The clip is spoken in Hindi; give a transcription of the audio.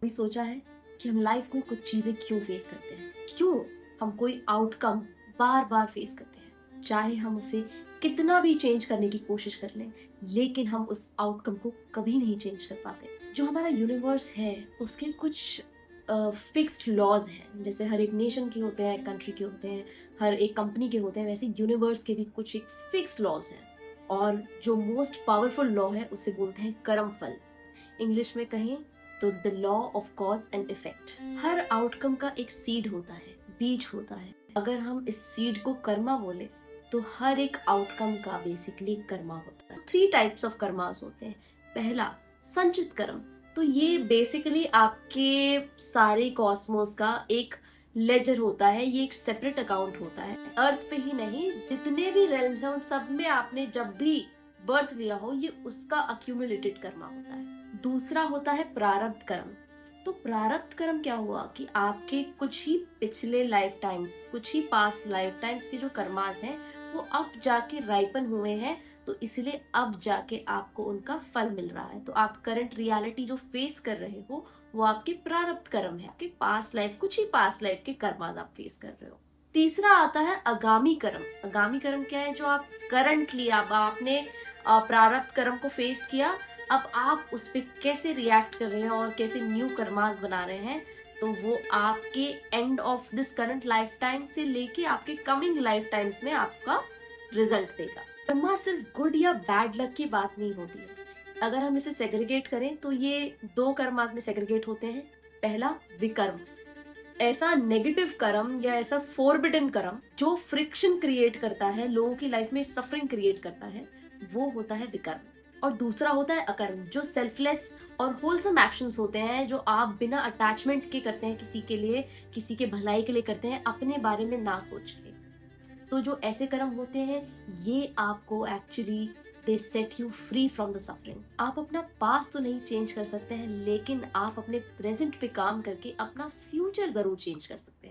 कभी सोचा है कि हम लाइफ में कुछ चीजें क्यों फेस करते हैं, क्यों हम कोई आउटकम बार बार फेस करते हैं, चाहे हम उसे कितना भी चेंज करने की कोशिश कर लें, लेकिन हम उस आउटकम को कभी नहीं चेंज कर पाते। जो हमारा यूनिवर्स है उसके कुछ फिक्स्ड लॉज हैं, जैसे हर एक नेशन के होते हैं, कंट्री के होते हैं, हर एक कंपनी के होते हैं, वैसे यूनिवर्स के भी कुछ एक फिक्स लॉज हैं। और जो मोस्ट पावरफुल लॉ है उसे बोलते हैं कर्म फल। इंग्लिश में कहें तो the law of cause and effect. Her outcome का एक सीड होता है, बीज होता है। अगर हम इस सीड को कर्मा बोले तो हर एक आउटकम का बेसिकली कर्मा होता है। 3 टाइप्स ऑफ कर्मास होते हैं। पहला संचित कर्म, तो ये बेसिकली आपके सारे कॉस्मोस का एक लेजर होता है, ये एक सेपरेट अकाउंट होता है। अर्थ पे ही नहीं, जितने भी रेल्म्स हैं उन सब में आपने जब भी बर्थ लिया हो, ये उसका अक्यूमुलेटेड कर्मा होता है। दूसरा होता है प्रारब्ध कर्म। तो प्रारब्ध कर्म क्या हुआ कि आपके कुछ ही पिछले लाइफ टाइम्स, कुछ ही पास्ट लाइफ टाइम्स के जो कर्मास हैं वो अब जाके राइपन हुए हैं, तो इसलिए अब जाके आपको उनका फल मिल रहा है। तो आप करंट रियलिटी जो फेस कर रहे हो वो आपके प्रारब्ध कर्म है, आपके पास्ट लाइफ, कुछ ही पास्ट लाइफ के कर्मास आप फेस कर रहे हो। तीसरा आता है आगामी कर्म। आगामी कर्म क्या है? जो आप करंटली आपने प्रारब्ध कर्म को फेस किया, अब आप उस पर कैसे रिएक्ट कर रहे हैं और कैसे न्यू कर्मास बना रहे हैं, तो वो आपके end of this current life time से लेके आपके कमिंग लाइफ टाइम्स में आपका रिजल्ट देगा। कर्मा सिर्फ गुड या बैड लक की बात नहीं होती है। अगर हम इसे सेग्रीगेट करें तो ये 2 कर्मास में सेग्रीगेट होते हैं। पहला विकर्म, ऐसा नेगेटिव कर्म या ऐसा फोरबिडन कर्म जो फ्रिक्शन क्रिएट करता है, लोगों की लाइफ में सफरिंग क्रिएट करता है, वो होता है विकर्म। और दूसरा होता है अकर्म, जो सेल्फलेस और होलसम एक्शंस होते हैं, जो आप बिना अटैचमेंट के करते हैं किसी के लिए, किसी के भलाई के लिए करते हैं, अपने बारे में ना सोच के। तो जो ऐसे कर्म होते हैं ये आपको actually they set you free from the suffering. आप अपना पास्ट तो नहीं चेंज कर सकते हैं, लेकिन आप अपने प्रेजेंट पे काम करके अपना फ्यूचर जरूर चेंज कर सकते हैं।